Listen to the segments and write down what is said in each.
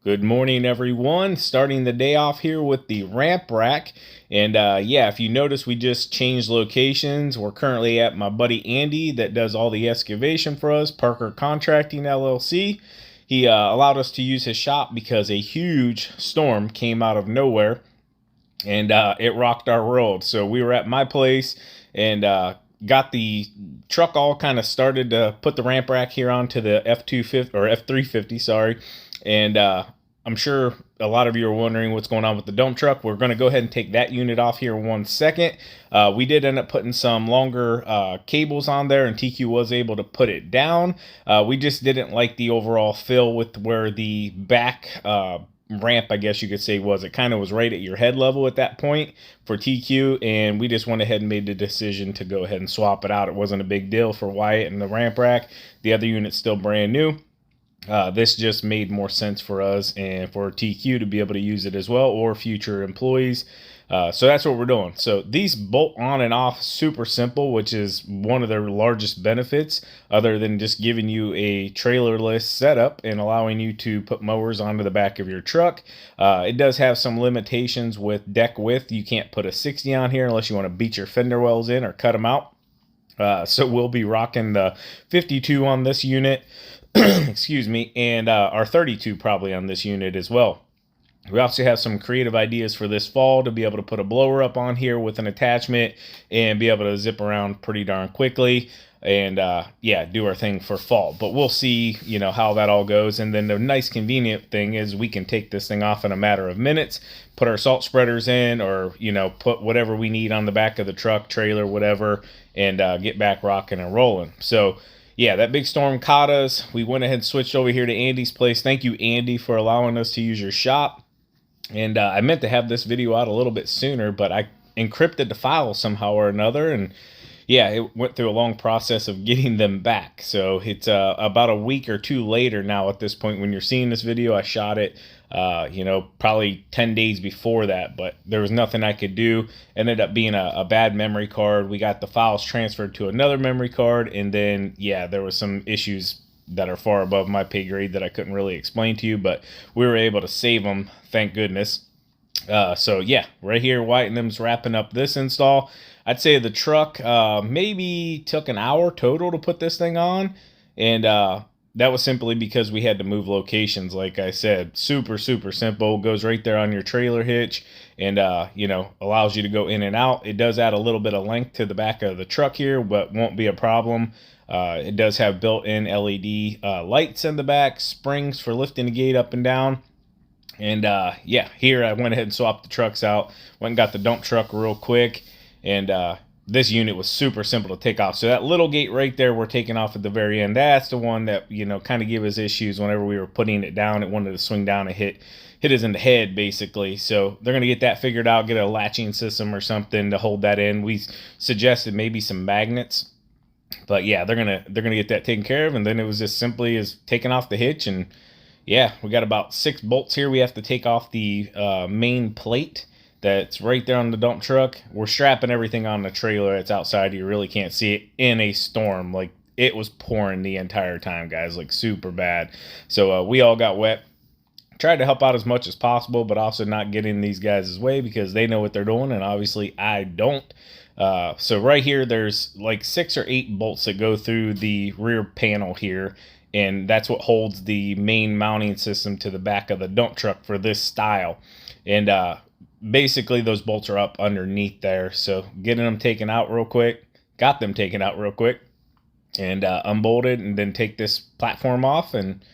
Good morning, everyone. Starting the day off here with the ramp rack. And yeah, if you notice, we just changed locations. We're currently at my buddy Andy that does all the excavation for us, Parker Contracting LLC. He allowed us to use his shop because a huge storm came out of nowhere and it rocked our world. So we were at my place and got the truck all kind of started to put the ramp rack here onto the F250 or F350, sorry. And I'm sure a lot of you are wondering what's going on with the dump truck. We're going to go ahead and take that unit off here in 1 second. We did end up putting some longer cables on there, and TQ was able to put it down. We just didn't like the overall fill with where the back ramp, I guess you could say, was. It kind of was right at your head level at that point for TQ, and we just went ahead and made the decision to go ahead and swap it out. It wasn't a big deal for Wyatt and the ramp rack. The other unit's still brand new. This just made more sense for us and for TQ to be able to use it as well, or future employees. So that's what we're doing. So these bolt on and off super simple, which is one of their largest benefits, other than just giving you a trailerless setup and allowing you to put mowers onto the back of your truck. It does have some limitations with deck width. You can't put a 60 on here unless you want to beat your fender wells in or cut them out. So we'll be rocking the 52 on this unit. Excuse me, and our 32 probably on this unit as well. We also have some creative ideas for this fall to be able to put a blower up on here with an attachment and be able to zip around pretty darn quickly and yeah, do our thing for fall. But we'll see, you know, how that all goes. And then the nice convenient thing is we can take this thing off in a matter of minutes, put our salt spreaders in, or, you know, put whatever we need on the back of the truck, trailer, whatever, and get back rocking and rolling. So yeah, that big storm caught us. We went ahead and switched over here to Andy's place. Thank you, Andy, for allowing us to use your shop. And I meant to have this video out a little bit sooner, but I encrypted the file somehow or another. And yeah, it went through a long process of getting them back. So it's about a week or two later now at this point when you're seeing this video. I shot it, you know, probably 10 days before that, but there was nothing I could do. Ended up being a bad memory card. We got the files transferred to another memory card, and then yeah, there was some issues that are far above my pay grade that I couldn't really explain to you, but we were able to save them, thank goodness. So yeah, right here, White and them's wrapping up this install. I'd say the truck maybe took an hour total to put this thing on, and that was simply because we had to move locations. Like I said, super simple. Goes right there on your trailer hitch, and you know, allows you to go in and out. It does add a little bit of length to the back of the truck here, but won't be a problem. It does have built-in LED lights in the back, springs for lifting the gate up and down. And yeah, here I went ahead and swapped the trucks out. Went and got the dump truck real quick, and this unit was super simple to take off. So that little gate right there we're taking off at the very end, that's the one that, you know, kind of gave us issues whenever we were putting it down. It wanted to swing down and hit us in the head, basically. So they're going to get that figured out, get a latching system or something to hold that in. We suggested maybe some magnets, but yeah, they're gonna get that taken care of. And then it was just simply as taking off the hitch. And yeah, we got about 6 bolts here. We have to take off the main plate that's right there on the dump truck. We're strapping everything on the trailer that's outside. You really can't see it in a storm. Like, it was pouring the entire time, guys, like super bad. So we all got wet. Tried to help out as much as possible, but also not get in these guys' way because they know what they're doing, and obviously I don't. So right here, there's like 6 or 8 bolts that go through the rear panel here, and that's what holds the main mounting system to the back of the dump truck for this style. And basically those bolts are up underneath there. So getting them taken out real quick, got them taken out real quick, and unbolted, and then take this platform off, and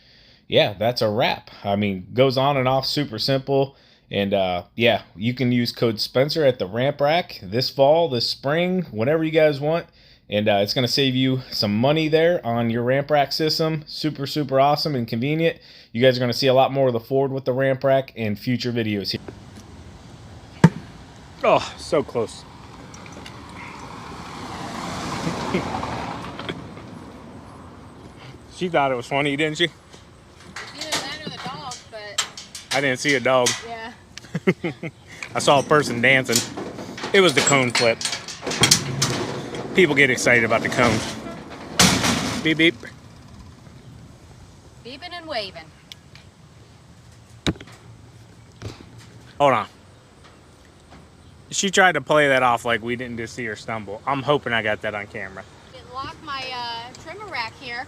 yeah, that's a wrap. I mean, goes on and off, super simple. And yeah, you can use code Spencer at the ramp rack this fall, this spring, whenever you guys want. And it's going to save you some money there on your ramp rack system. Super awesome and convenient. You guys are going to see a lot more of the Ford with the ramp rack in future videos here. Oh, so close. She thought it was funny, didn't she? Either that or the dog, but I didn't see a dog. yeah. I saw a person dancing. It was the cone flip. People get excited about the cone. Beep, beep. Beeping and waving. Hold on. She tried to play that off like we didn't just see her stumble. I'm hoping I got that on camera. It locked my trimmer rack here.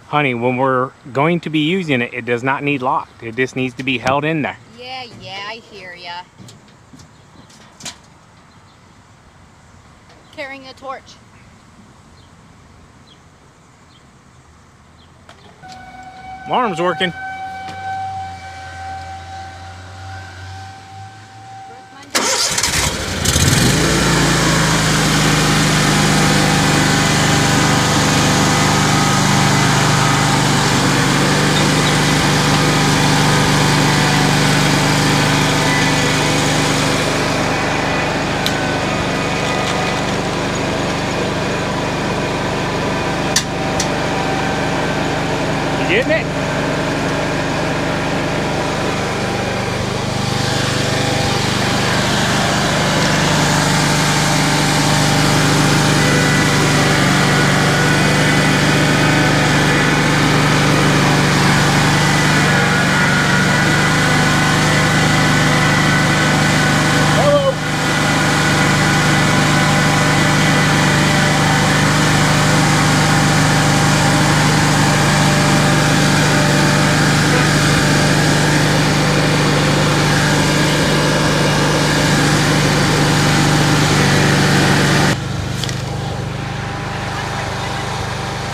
Honey, when we're going to be using it, it does not need locked. It just needs to be held in there. Yeah, I hear ya. Carrying a torch. Alarm's working. Getting it?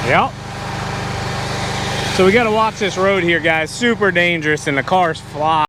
Yep. So we got to watch this road here, guys. Super dangerous, and the cars fly.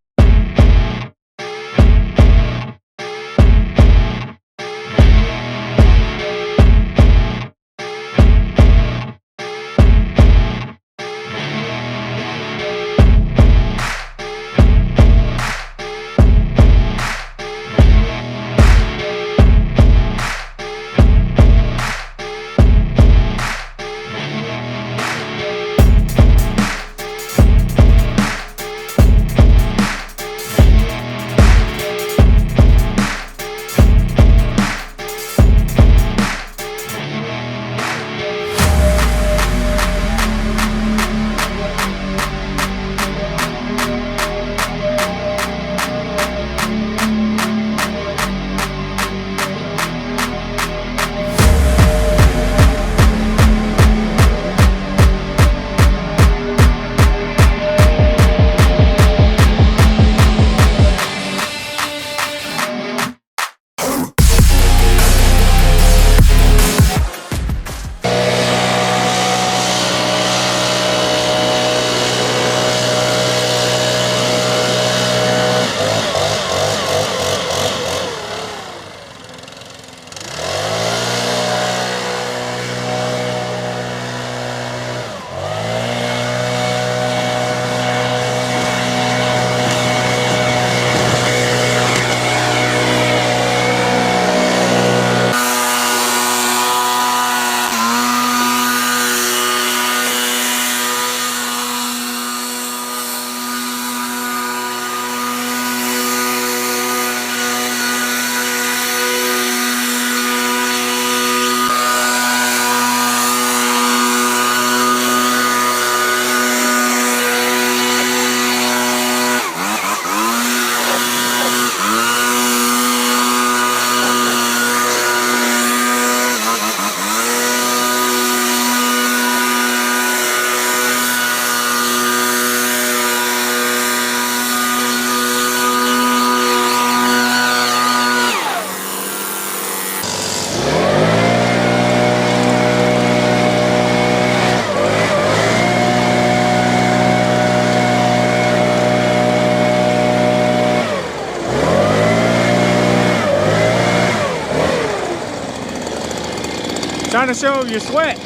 Trying to show your sweat.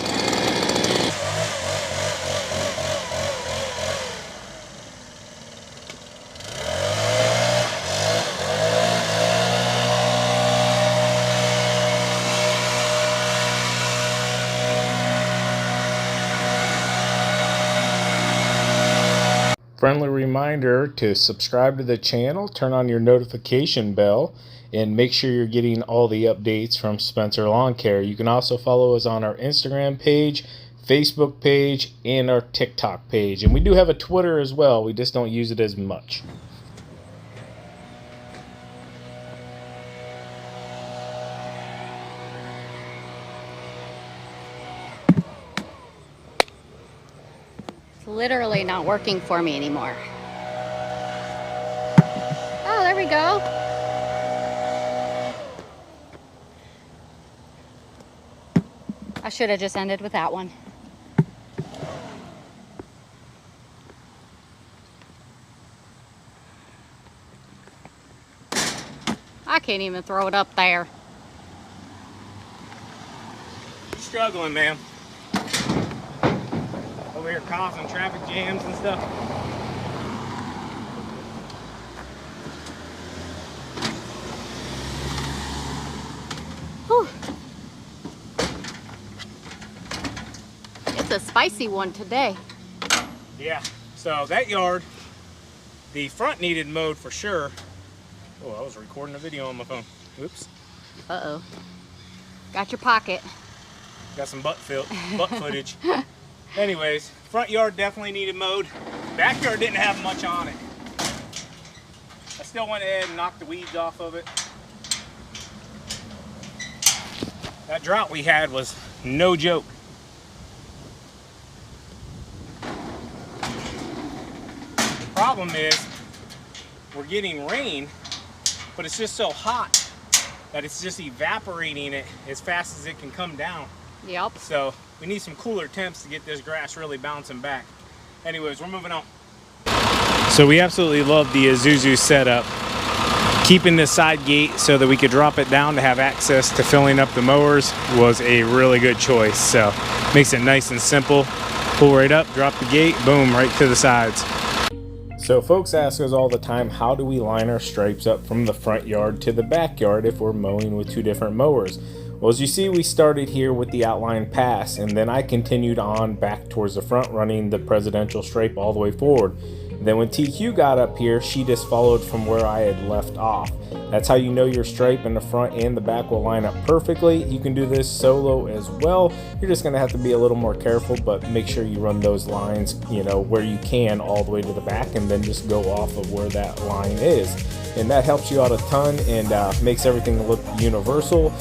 Friendly reminder to subscribe to the channel, turn on your notification bell, and make sure you're getting all the updates from Spencer Lawn Care. You can also follow us on our Instagram page, Facebook page, and our TikTok page. And we do have a Twitter as well. We just don't use it as much. literally not working for me anymore. Oh, there we go. I should have just ended with that one. I can't even throw it up there. Struggling, man. Over here causing traffic jams and stuff. Whew. It's a spicy one today. Yeah, so that yard, the front needed mowed for sure. Oh, I was recording a video on my phone. Oops. Uh-oh. Got your pocket. Got some butt footage. Anyways, front yard definitely needed mowed. Backyard didn't have much on it. I still went ahead and knocked the weeds off of it. That drought we had was no joke. The problem is we're getting rain, but it's just so hot that it's just evaporating it as fast as it can come down. Yep. So we need some cooler temps to get this grass really bouncing back. Anyways, we're moving on. So we absolutely love the Isuzu setup. Keeping this side gate so that we could drop it down to have access to filling up the mowers was a really good choice. So makes it nice and simple. Pull right up, drop the gate, boom, right to the sides. So folks ask us all the time, how do we line our stripes up from the front yard to the backyard if we're mowing with two different mowers? Well, as you see, we started here with the outline pass, and then I continued on back towards the front, running the presidential stripe all the way forward. Then when TQ got up here, she just followed from where I had left off. That's how you know your stripe in the front and the back will line up perfectly. You can do this solo as well. You're just gonna have to be a little more careful, but make sure you run those lines, you know, where you can all the way to the back, and then just go off of where that line is. And that helps you out a ton and makes everything look universal.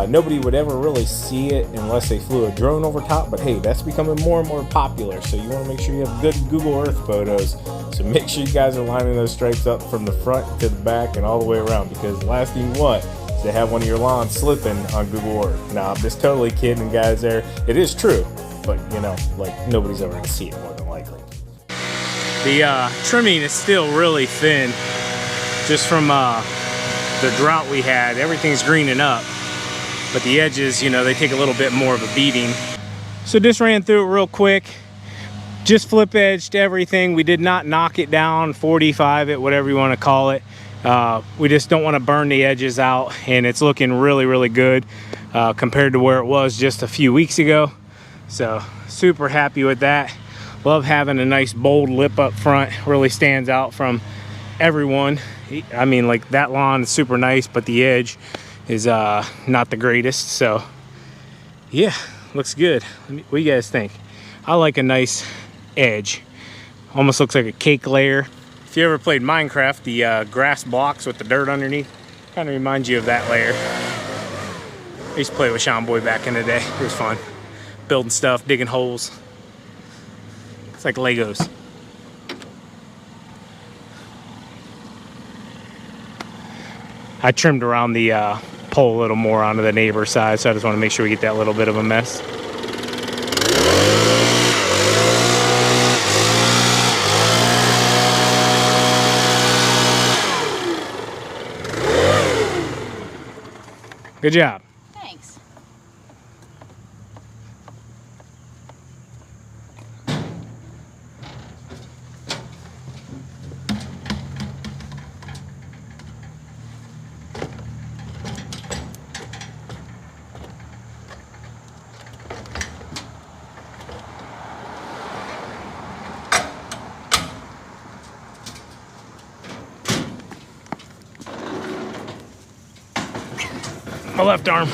Nobody would ever really see it unless they flew a drone over top, but hey, that's becoming more and more popular, so you want to make sure you have good Google Earth photos. So make sure you guys are lining those stripes up from the front to the back and all the way around, because the last thing you want is to have one of your lawns slipping on Google Earth. Now, I'm just totally kidding, guys there. It is true, but you know, like, nobody's ever going to see it more than likely. The trimming is still really thin, just from the drought we had. Everything's greening up, but the edges, you know, they take a little bit more of a beating. So just ran through it real quick. Just flip edged everything. We did not knock it down, 45 it, whatever you want to call it. We just don't want to burn the edges out, and it's looking really, really good compared to where it was just a few weeks ago. So super happy with that. Love having a nice bold lip up front. Really stands out from everyone. I mean, like, that lawn is super nice, but the edge is not the greatest. So yeah, looks good. What do you guys think? I like a nice edge. Almost looks like a cake layer. If you ever played Minecraft, the grass blocks with the dirt underneath kind of reminds you of that layer. I used to play with Sean Boy back in the day. It was fun. Building stuff, digging holes. It's like Legos. I trimmed around the pole a little more onto the neighbor side, so I just want to make sure we get that little bit of a mess. Good job. Thanks. My left arm.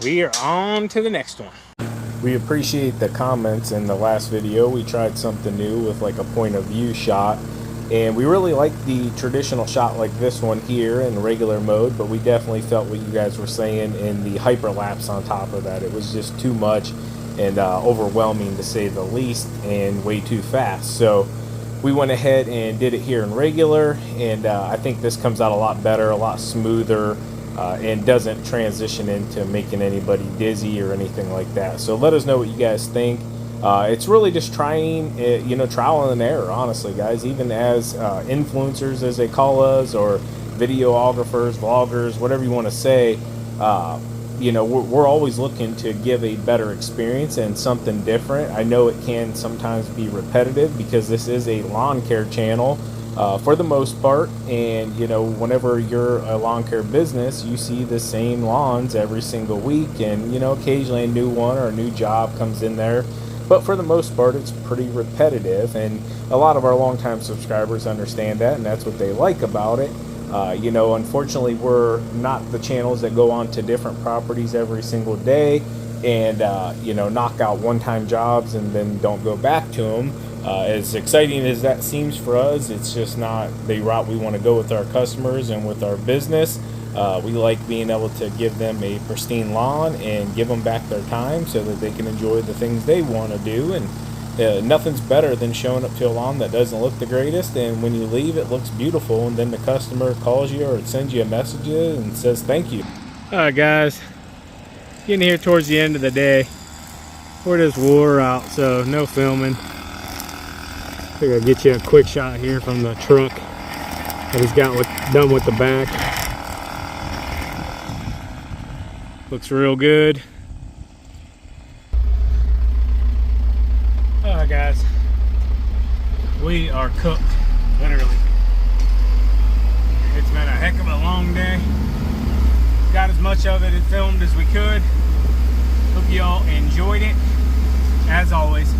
We are on to the next one. We appreciate the comments in the last video. We tried something new with like a point of view shot, And we really like the traditional shot like this one here in regular mode, but we definitely felt what you guys were saying in the hyperlapse on top of that. It was just too much and overwhelming to say the least, and way too fast. So we went ahead and did it here in regular, and I think this comes out a lot better, a lot smoother, and doesn't transition into making anybody dizzy or anything like that. So let us know what you guys think. It's really just trying, trial and error, honestly, guys. Even as influencers, as they call us, or videographers, vloggers, whatever you want to say, we're always looking to give a better experience and something different. I know it can sometimes be repetitive because this is a lawn care channel for the most part, and whenever you're a lawn care business, you see the same lawns every single week, and occasionally a new one or a new job comes in there. But for the most part, it's pretty repetitive, and a lot of our longtime subscribers understand that, and that's what they like about it. Unfortunately, we're not the channels that go on to different properties every single day and, knock out one-time jobs and then don't go back to them. As exciting as that seems for us, it's just not the route we want to go with our customers and with our business. We like being able to give them a pristine lawn and give them back their time so that they can enjoy the things they want to do. And nothing's better than showing up to a lawn that doesn't look the greatest, and when you leave it looks beautiful, and then the customer calls you or sends you a message and says thank you. Alright guys, getting here towards the end of the day. We're just wore out, so no filming. Figure I'll get you a quick shot here from the truck that he's got done with the back. Looks real good. Alright guys, we are cooked, literally. It's been a heck of a long day. Got as much of it filmed as we could. Hope you all enjoyed it. As always,